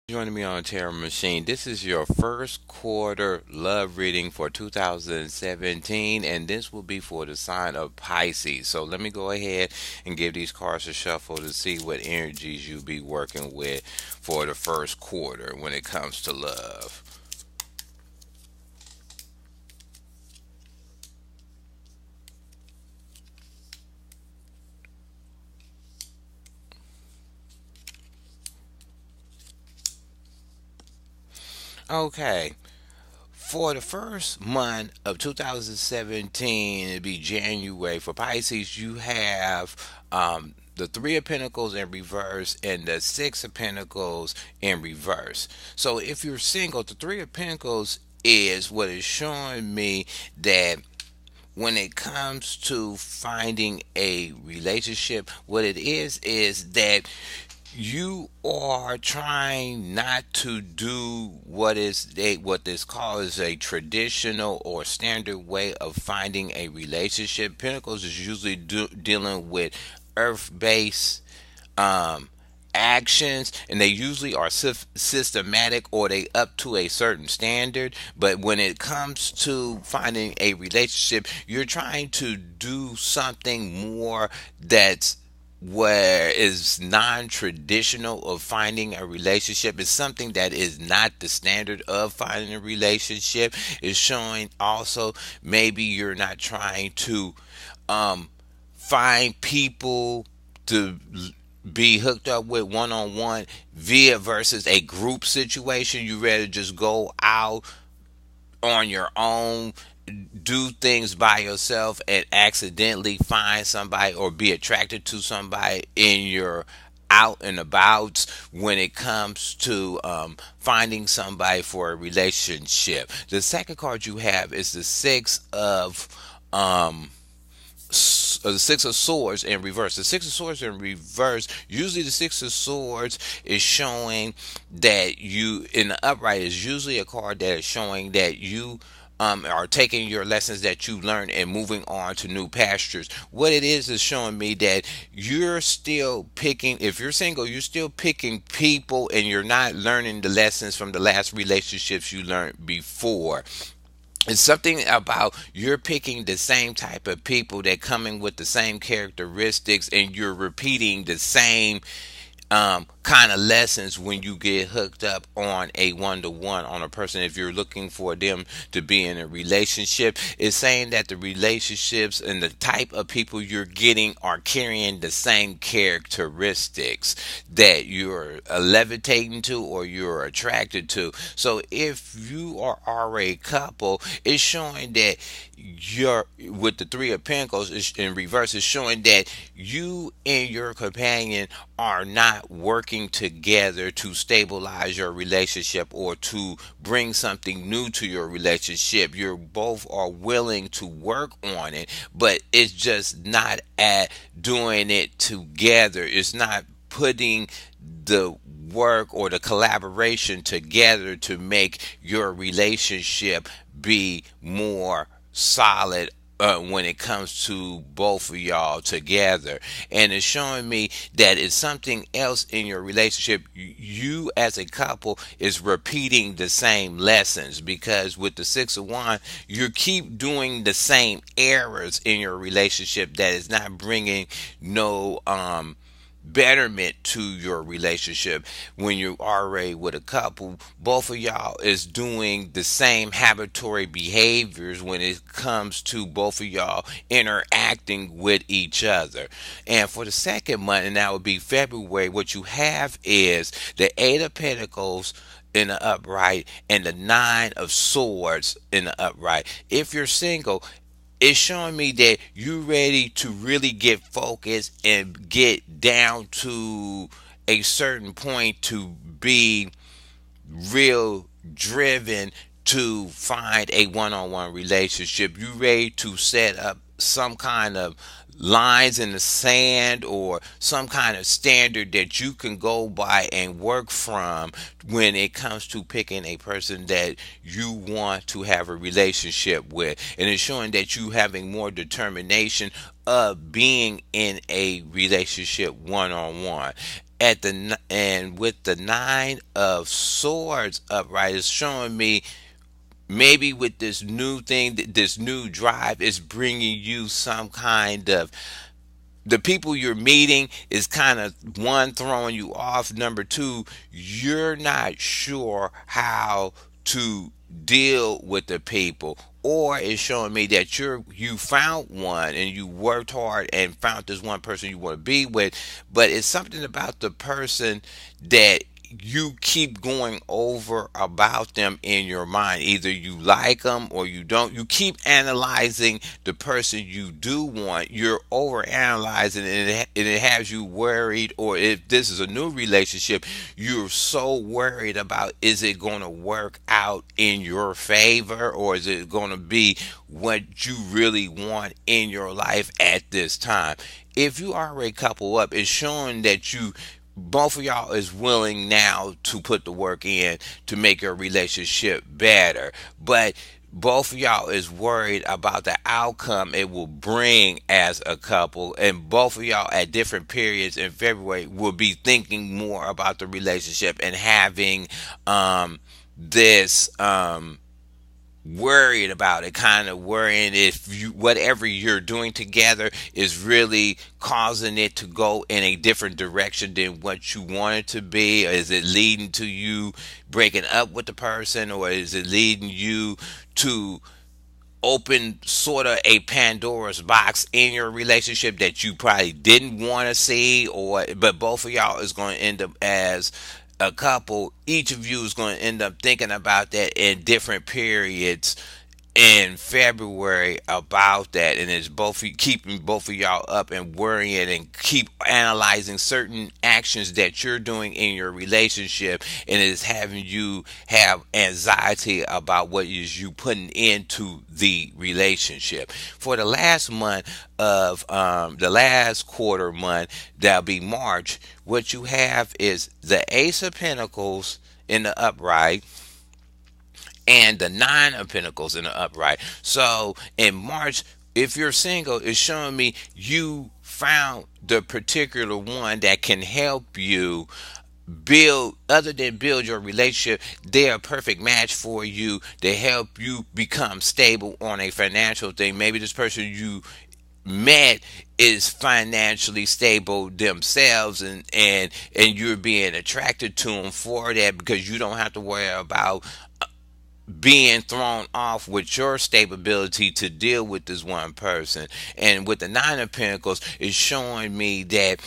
Joining me on Terror Machine. This is your first quarter love reading for 2017, and this will be for the sign of Pisces. So let me go ahead and give these cards a shuffle to see what energies you'll be working with for the first quarter when it comes to love. Okay, for the first month of 2017, it'd be January. For Pisces, you have the Three of Pentacles in reverse and the Six of Pentacles in reverse. So if you're single, the Three of Pentacles is what is showing me that when it comes to finding a relationship, what it is that you are trying not to do what is called as a traditional or standard way of finding a relationship. Pentacles is usually dealing with earth-based um, actions, and they usually are systematic, or they up to a certain standard. But when it comes to finding a relationship, you're trying to do something more that's where is non-traditional of finding a relationship. Is something that is not the standard of finding a relationship. Is showing also maybe you're not trying to um find people to be hooked up with one on one via versus a group situation. You rather just go out on your own, do things by yourself, and accidentally find somebody or be attracted to somebody in your out and about when it comes to finding somebody for a relationship. The second card you have is the um, the Six of Swords in reverse. The Six of Swords in reverse, usually the Six of Swords is showing that you, in the upright, is usually a card that is showing that you are taking your lessons that you learned and moving on to new pastures. What it is showing me that you're still picking, if you're single, you're still picking people and you're not learning the lessons from the last relationships you learned before. It's something about you're picking the same type of people that coming with the same characteristics, and you're repeating the same kind of lessons when you get hooked up on a one-to-one on a person. If you're looking for them to be in a relationship, it's saying that the relationships and the type of people you're getting are carrying the same characteristics that you're levitating to or you're attracted to. So if you are a couple, it's showing that you're with the Three of Pentacles in reverse. Is showing that you and your companion are not working together to stabilize your relationship or to bring something new to your relationship. You both are willing to work on it, but it's just not at doing it together. It's not putting the work or the collaboration together to make your relationship be more solid when it comes to both of y'all together. And it's showing me that it's something else in your relationship. You as a couple is repeating the same lessons, because with the Six of Wands, you keep doing the same errors in your relationship that is not bringing no betterment to your relationship. When you're already with a couple, both of y'all is doing the same habituatory behaviors when it comes to both of y'all interacting with each other. And for the second month, and that would be February, what you have is the Eight of Pentacles in the upright and the Nine of Swords in the upright. If you're single, it's showing me that you're ready to really get focused and get down to a certain point to be real driven to find a one-on-one relationship. You ready to set up some kind of lines in the sand or some kind of standard that you can go by and work from when it comes to picking a person that you want to have a relationship with. And it's showing that you having more determination of being in a relationship one on one. and with the nine of swords upright, it's showing me maybe with this new thing, this new drive is bringing you some kind of, the people you're meeting is kind of, one, throwing you off. Number two, you're not sure how to deal with the people. Or it's showing me that you found one and you worked hard and found this one person you want to be with, but it's something about the person that you keep going over about them in your mind. Either you like them or you don't. You keep analyzing the person you do want. You're over analyzing, and it has you worried. Or if this is a new relationship, you're so worried about, is it going to work out in your favor, or is it going to be what you really want in your life at this time? If you already couple up, it's showing that you, both of y'all is willing now to put the work in to make your relationship better, but both of y'all is worried about the outcome it will bring as a couple, and both of y'all at different periods in February will be thinking more about the relationship and having this worried about it, kind of worrying if you, whatever you're doing together is really causing it to go in a different direction than what you want it to be. Or is it leading to you breaking up with the person, or is it leading you to open sort of a Pandora's box in your relationship that you probably didn't want to see? Or but both of y'all is going to end up as a couple. Each of you is going to end up thinking about that in different periods in February about that, and it's both keeping both of y'all up and worrying, and keep analyzing certain actions that you're doing in your relationship, and it's having you have anxiety about what is you putting into the relationship. For the last month of the last quarter month, that'll be March, what you have is the Ace of Pentacles in the upright and the Nine of Pentacles in the upright. So in March, if you're single, it's showing me you found the particular one that can help you build, other than build your relationship, they're a perfect match for you. They help you become stable on a financial thing. Maybe this person you met is financially stable themselves, and you're being attracted to them for that, because you don't have to worry about being thrown off with your stability to deal with this one person. And with the Nine of Pentacles, it's showing me that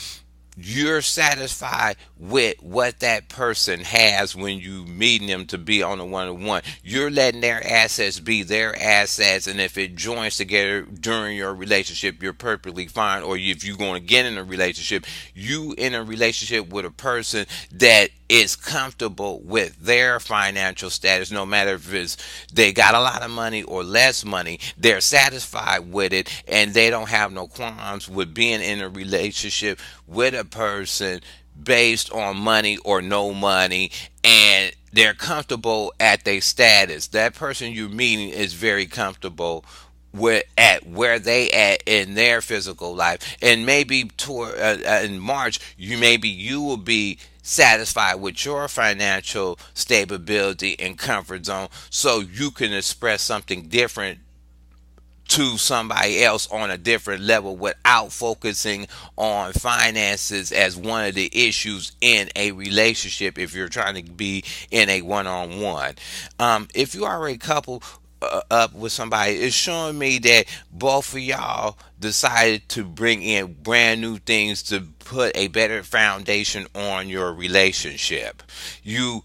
you're satisfied with what that person has when you meeting them to be on a one-on-one. You're letting their assets be their assets, and if it joins together during your relationship, you're perfectly fine. Or if you're going to get in a relationship, you in a relationship with a person that is comfortable with their financial status, no matter if it's they got a lot of money or less money, they're satisfied with it, and they don't have no qualms with being in a relationship with a person based on money or no money, and they're comfortable at their status. That person you're meeting is very comfortable at where they at in their physical life, and maybe toward in March, you will be satisfied with your financial stability and comfort zone, so you can express something different to somebody else on a different level without focusing on finances as one of the issues in a relationship if you're trying to be in a one-on-one. If you are a couple up with somebody, it's showing me that both of y'all decided to bring in brand new things to put a better foundation on your relationship. You,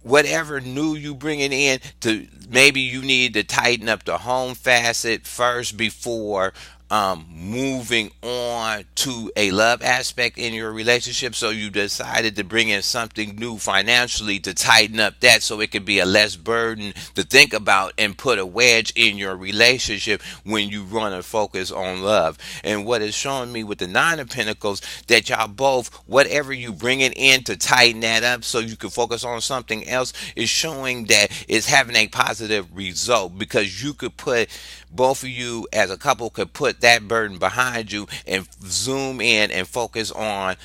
whatever new you bringing in, to maybe you need to tighten up the home facet first before moving on to a love aspect in your relationship. So you decided to bring in something new financially to tighten up that, so it could be a less burden to think about and put a wedge in your relationship when you want to focus on love. And what is showing me with the Nine of Pentacles, that y'all both, whatever you bringing in to tighten that up so you can focus on something else, is showing that it's having a positive result, because you could put, both of you as a couple could put that burden behind you and zoom in and focus on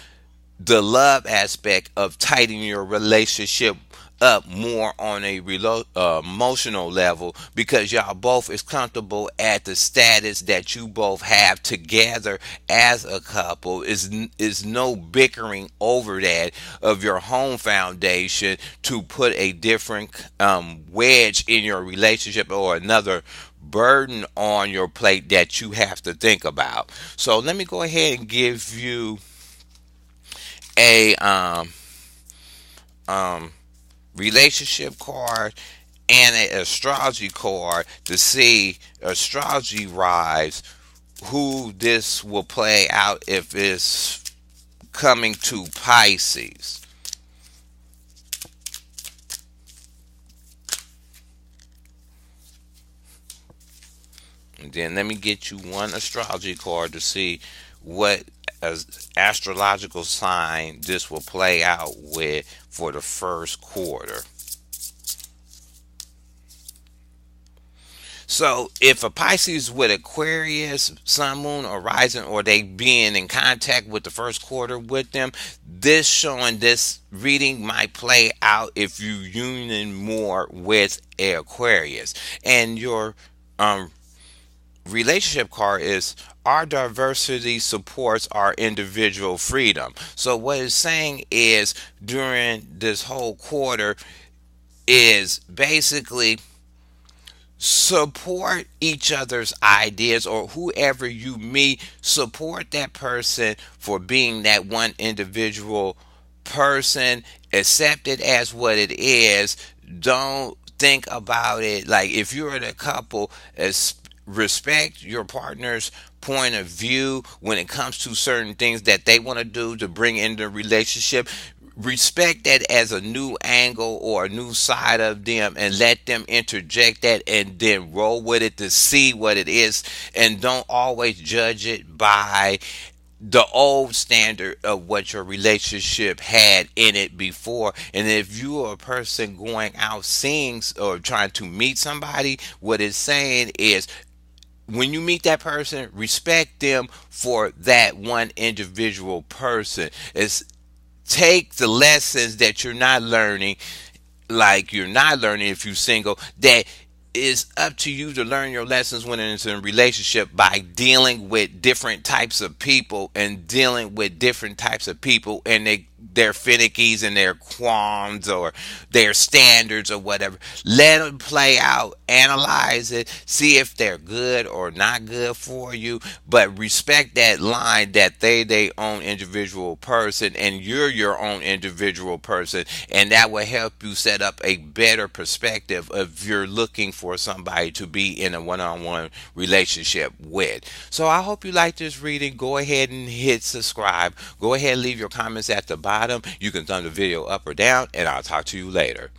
the love aspect of tightening your relationship up more on a emotional level, because y'all both is comfortable at the status that you both have together as a couple. Is no bickering over that of your home foundation to put a different wedge in your relationship or another burden on your plate that you have to think about. So let me go ahead and give you a um, relationship card and an astrology card to see astrology wise who this will play out if it's coming to Pisces. And then let me get you one astrology card to see what astrological sign this will play out with for the first quarter. So if a Pisces with Aquarius, Sun, Moon, or Rising, or they being in contact with the first quarter with them, this showing this reading might play out if you union more with a Aquarius. And your um, relationship card is our diversity supports our individual freedom. So what it's saying is during this whole quarter is basically support each other's ideas, or whoever you meet, support that person for being that one individual person, accept it as what it is. Don't think about it like, if you're in a couple, as respect your partner's point of view when it comes to certain things that they want to do to bring in the relationship. Respect that as a new angle or a new side of them, and let them interject that, and then roll with it to see what it is. And don't always judge it by the old standard of what your relationship had in it before. And if you are a person going out seeing or trying to meet somebody, what it's saying is, when you meet that person, respect them for that one individual person. It's take the lessons that you're not learning, like you're not learning if you're single, that is up to you to learn your lessons when it's in a relationship, by dealing with different types of people, and dealing with different types of people and their finickies and their qualms or their standards or whatever. Let them play out, analyze it, see if they're good or not good for you, but respect that line that they own individual person and you're your own individual person, and that will help you set up a better perspective if you're looking for somebody to be in a one-on-one relationship with. So I hope you like this reading. Go ahead and hit subscribe. Go ahead and leave your comments at the bottom. You can thumb the video up or down, and I'll talk to you later.